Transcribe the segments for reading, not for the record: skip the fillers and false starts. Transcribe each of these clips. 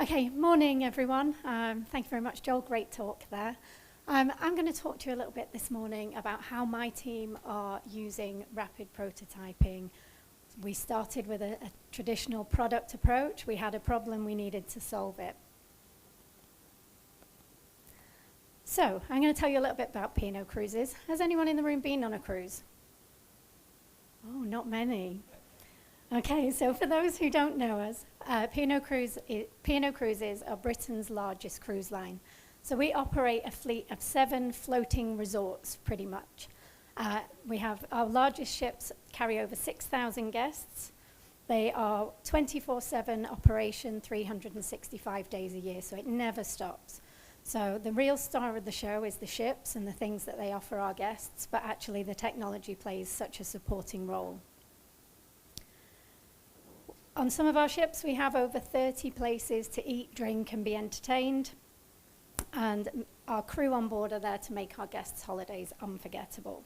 Okay, morning everyone. Thank you very much, Joel. Great talk there. I'm going to talk to you a little bit this morning about how my team are using rapid prototyping. We started with a traditional product approach. We had a problem, we needed to solve it. So, I'm going to tell you a little bit about P&O cruises. Has anyone in the room been on a cruise? Oh, not many. Okay, so for those who don't know us, P&O Cruises are Britain's largest cruise line. So we operate a fleet of 7 floating resorts, pretty much. We have our largest ships carry over 6,000 guests. They are 24/7 operation, 365 days a year, so it never stops. So the real star of the show is the ships and the things that they offer our guests, but actually the technology plays such a supporting role. On some of our ships, we have over 30 places to eat, drink, and be entertained. And our crew on board are there to make our guests' holidays unforgettable.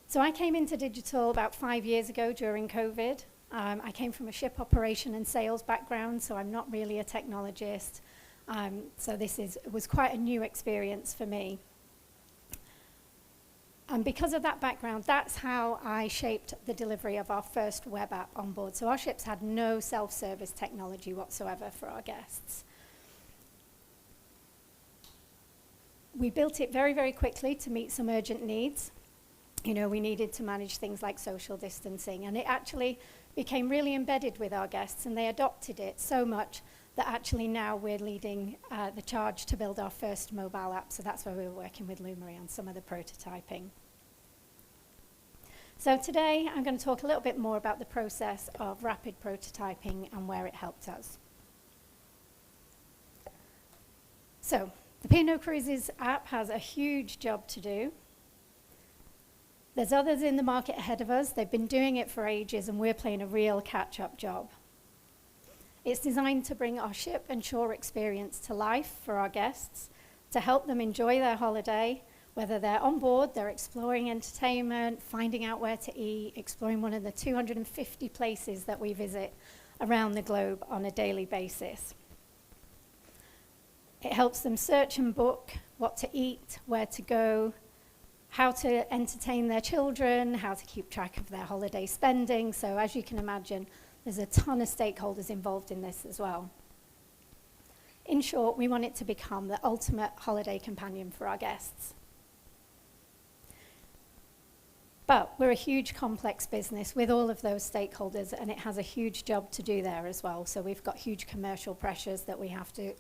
So I came into digital about 5 years ago during COVID. I came from a ship operation and sales background, so I'm not really a technologist. So was quite a new experience for me. And because of that background, that's how I shaped the delivery of our first web app on board. So our ships had no self-service technology whatsoever for our guests. We built it very, very quickly to meet some urgent needs. You know, we needed to manage things like social distancing, and it actually became really embedded with our guests, and they adopted it so much that actually now we're leading the charge to build our first mobile app. So that's where we were working with Lumery on some of the prototyping. So today I'm going to talk a little bit more about the process of rapid prototyping and where it helped us. So the P&O Cruises app has a huge job to do. There's others in the market ahead of us. They've been doing it for ages, and we're playing a real catch-up job. It's designed to bring our ship and shore experience to life for our guests, to help them enjoy their holiday, whether they're on board, they're exploring entertainment, finding out where to eat, exploring one of the 250 places that we visit around the globe on a daily basis. It helps them search and book what to eat, where to go, how to entertain their children, how to keep track of their holiday spending. So as you can imagine, there's a ton of stakeholders involved in this as well. In short, we want it to become the ultimate holiday companion for our guests. But we're a huge, complex business with all of those stakeholders, and it has a huge job to do there as well. So we've got huge commercial pressures that we have to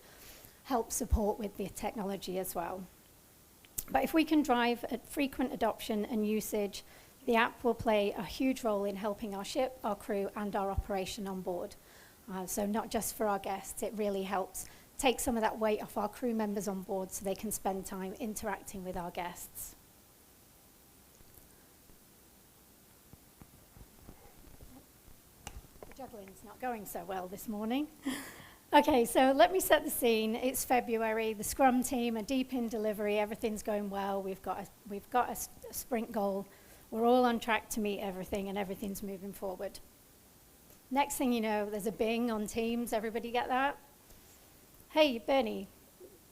help support with the technology as well. But if we can drive frequent adoption and usage, the app will play a huge role in helping our ship, our crew, and our operation on board. So not just for our guests, it really helps take some of that weight off our crew members on board so they can spend time interacting with our guests. The juggling's not going so well this morning. Okay, so let me set the scene. It's February. The Scrum team are deep in delivery. Everything's going well. We've got a sprint goal. We're all on track to meet everything, and everything's moving forward. Next thing you know, there's a bing on Teams. Everybody get that? Hey, Bernie,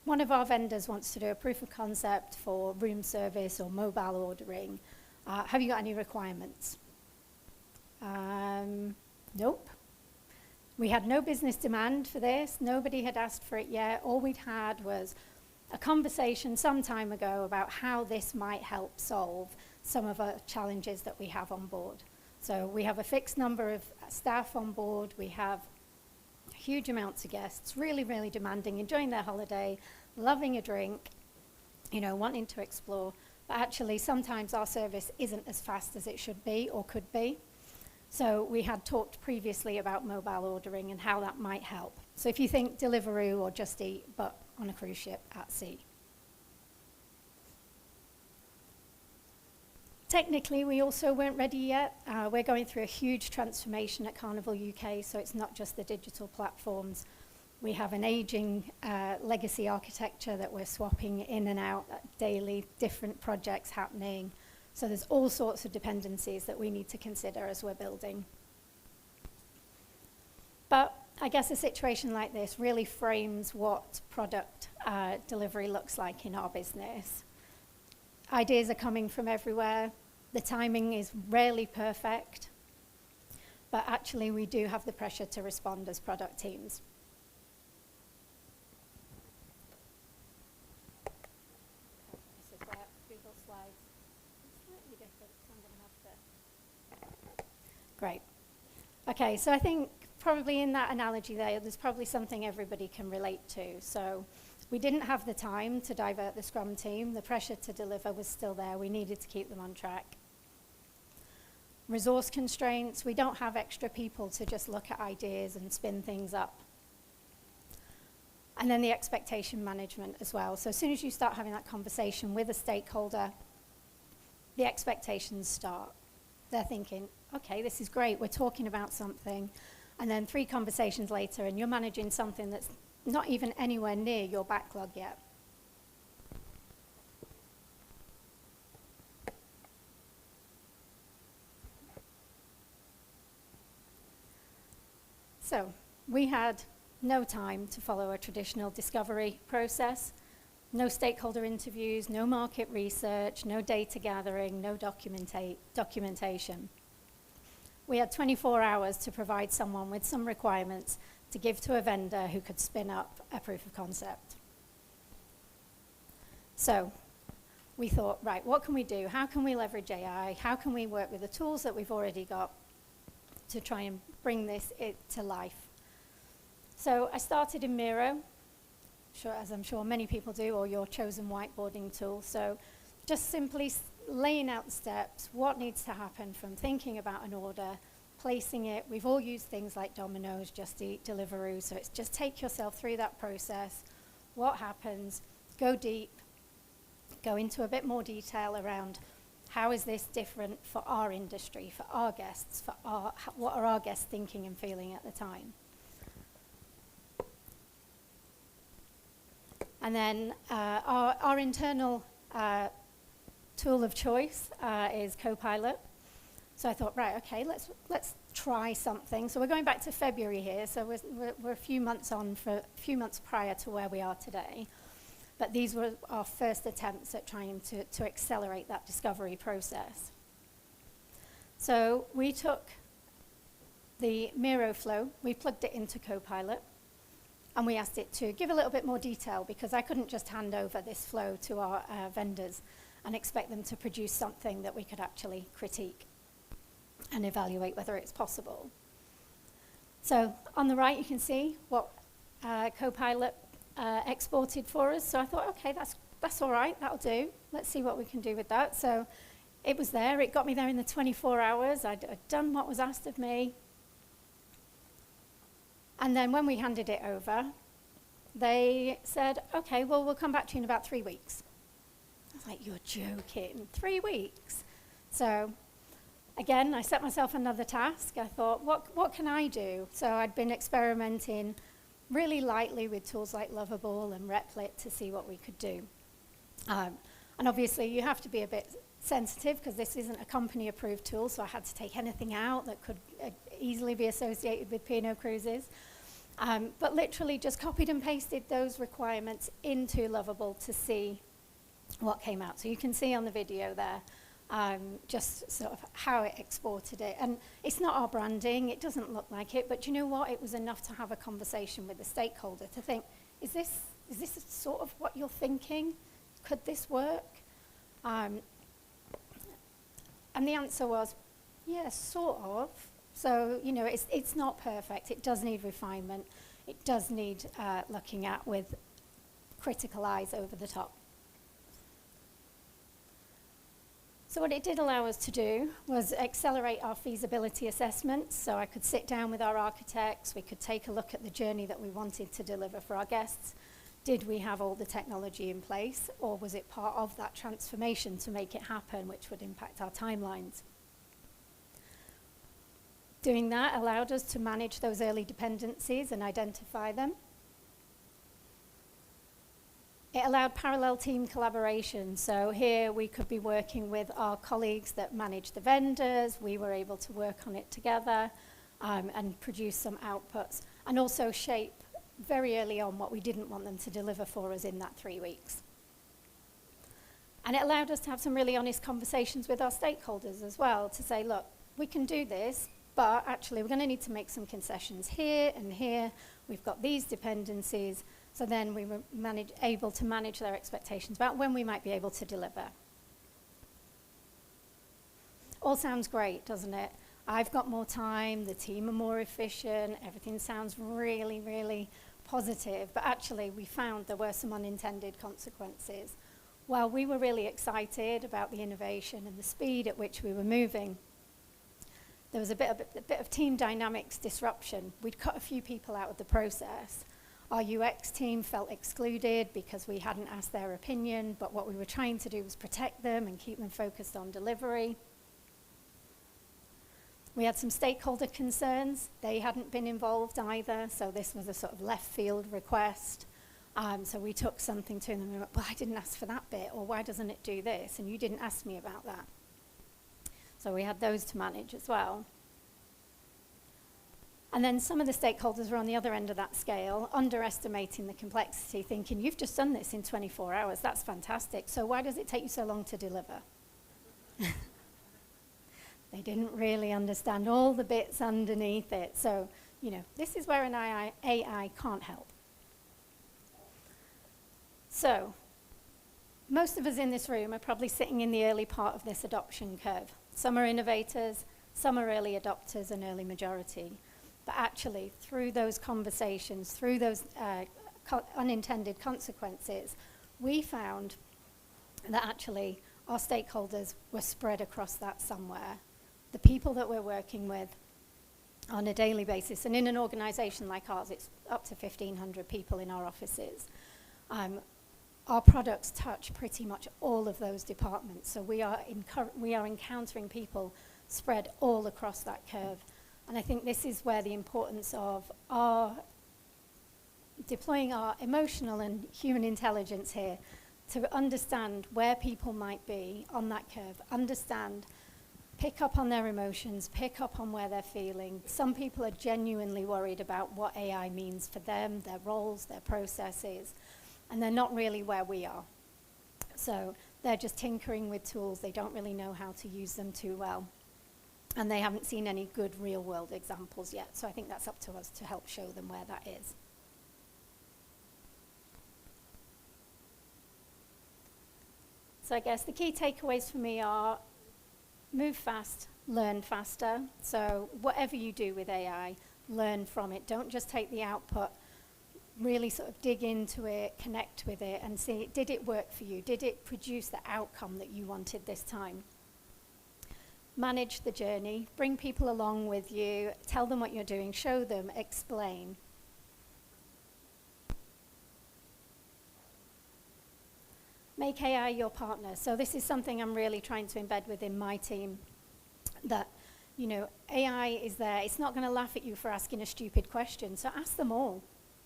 one of our vendors wants to do a proof of concept for room service or mobile ordering. Have you got any requirements? Nope. We had no business demand for this. Nobody had asked for it yet. All we'd had was a conversation some time ago about how this might help solve some of our challenges that we have on board. So we have a fixed number of staff on board. We have huge amounts of guests, really, really demanding, enjoying their holiday, loving a drink, you know, wanting to explore. But actually, sometimes our service isn't as fast as it should be or could be. So we had talked previously about mobile ordering and how that might help. So if you think Deliveroo or Just Eat, but on a cruise ship at sea. Technically, we also weren't ready yet. We're going through a huge transformation at Carnival UK, so it's not just the digital platforms. We have an aging legacy architecture that we're swapping in and out daily, different projects happening. So there's all sorts of dependencies that we need to consider as we're building. But I guess a situation like this really frames what product delivery looks like in our business. Ideas are coming from everywhere. The timing is rarely perfect, but actually we do have the pressure to respond as product teams. This is where Google Slides is slightly different, so I'm going to have to... Great. Okay, so I think probably in that analogy there's probably something everybody can relate to. So we didn't have the time to divert the Scrum team. The pressure to deliver was still there. We needed to keep them on track. Resource constraints, we don't have extra people to just look at ideas and spin things up. And then the expectation management as well. So as soon as you start having that conversation with a stakeholder, the expectations start. They're thinking, okay, this is great, we're talking about something. And then 3 conversations later, and you're managing something that's not even anywhere near your backlog yet. So we had no time to follow a traditional discovery process, no stakeholder interviews, no market research, no data gathering, no documentation. We had 24 hours to provide someone with some requirements to give to a vendor who could spin up a proof of concept. So we thought, right, what can we do? How can we leverage AI? How can we work with the tools that we've already got to try and bring this to life? So I started in Miro, as I'm sure many people do, or your chosen whiteboarding tool. So just simply laying out the steps, what needs to happen from thinking about an order, placing it. We've all used things like Domino's, Just Eat, Deliveroo, so it's just take yourself through that process. What happens? Go deep, go into a bit more detail around how is this different for our industry, for our guests, what are our guests thinking and feeling at the time? And then our internal tool of choice is Copilot. So I thought, right, okay, let's try something. So we're going back to February here, so we're a few months prior to where we are today. But these were our first attempts at trying to accelerate that discovery process. So we took the Miro flow, we plugged it into Copilot, and we asked it to give a little bit more detail because I couldn't just hand over this flow to our vendors and expect them to produce something that we could actually critique and evaluate whether it's possible. So on the right, you can see what Copilot exported for us. So I thought, okay, that's all right, that'll do. Let's see what we can do with that. So it was there. It got me there in the 24 hours. I'd done what was asked of me. And then when we handed it over, they said, okay, well, we'll come back to you in about 3 weeks. I was like, you're joking, 3 weeks? So again, I set myself another task. I thought, what can I do? So I'd been experimenting really lightly with tools like Lovable and Replit to see what we could do. And obviously, you have to be a bit sensitive because this isn't a company-approved tool, so I had to take anything out that could easily be associated with P&O Cruises. But literally just copied and pasted those requirements into Lovable to see what came out. So you can see on the video there just sort of how it exported it. And it's not our branding, it doesn't look like it, but you know what? It was enough to have a conversation with the stakeholder to think, is this sort of what you're thinking? Could this work? And the answer was, yeah, sort of. So, you know, it's not perfect. It does need refinement. It does need looking at with critical eyes over the top. So what it did allow us to do was accelerate our feasibility assessments. So I could sit down with our architects. We could take a look at the journey that we wanted to deliver for our guests. Did we have all the technology in place, or was it part of that transformation to make it happen, which would impact our timelines? Doing that allowed us to manage those early dependencies and identify them. It allowed parallel team collaboration. So here we could be working with our colleagues that manage the vendors. We were able to work on it together. and produce some outputs, and also shape very early on what we didn't want them to deliver for us in that 3 weeks. And it allowed us to have some really honest conversations with our stakeholders as well, to say, look, we can do this, but actually we're going to need to make some concessions here and here. We've got these dependencies. So then we were able to manage their expectations about when we might be able to deliver. All sounds great, doesn't it? I've got more time, the team are more efficient, everything sounds really, really positive. But actually, we found there were some unintended consequences. While we were really excited about the innovation and the speed at which we were moving, there was a bit of team dynamics disruption. We'd cut a few people out of the process. Our UX team felt excluded because we hadn't asked their opinion, but what we were trying to do was protect them and keep them focused on delivery. We had some stakeholder concerns. They hadn't been involved either, so this was a sort of left field request. So we took something to them and we went, well, I didn't ask for that bit, or why doesn't it do this? And you didn't ask me about that. So we had those to manage as well. And then some of the stakeholders were on the other end of that scale, underestimating the complexity, thinking, you've just done this in 24 hours, that's fantastic, so why does it take you so long to deliver? They didn't really understand all the bits underneath it. So, this is where an AI can't help. So, most of us in this room are probably sitting in the early part of this adoption curve. Some are innovators, some are early adopters and early majority. But actually, through those conversations, through those unintended consequences, we found that actually our stakeholders were spread across that somewhere. The people that we're working with on a daily basis, and in an organization like ours, it's up to 1,500 people in our offices. Our products touch pretty much all of those departments, so we are encountering people spread all across that curve. And I think this is where the importance of deploying our emotional and human intelligence here to understand where people might be on that curve, pick up on their emotions, pick up on where they're feeling. Some people are genuinely worried about what AI means for them, their roles, their processes, and they're not really where we are. So they're just tinkering with tools. They don't really know how to use them too well. And they haven't seen any good real-world examples yet. So I think that's up to us to help show them where that is. So I guess the key takeaways for me are move fast, learn faster. So whatever you do with AI, learn from it. Don't just take the output, really sort of dig into it, connect with it, and see, did it work for you? Did it produce the outcome that you wanted this time? Manage the journey, bring people along with you, tell them what you're doing, show them, explain. Make AI your partner. So this is something I'm really trying to embed within my team, that, AI is there. It's not going to laugh at you for asking a stupid question, so ask them all.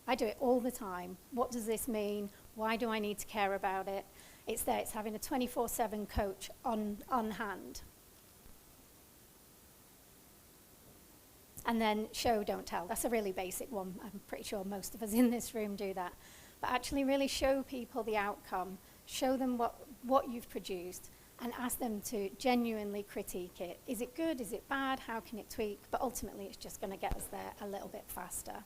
I do it all the time. What does this mean? Why do I need to care about it? It's there. It's having a 24/7 coach on hand. And then show, don't tell. That's a really basic one. I'm pretty sure most of us in this room do that. But actually really show people the outcome, show them what you've produced, and ask them to genuinely critique it. Is it good? Is it bad? How can it tweak? But ultimately, it's just going to get us there a little bit faster.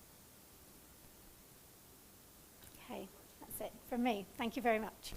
Okay, that's it from me. Thank you very much.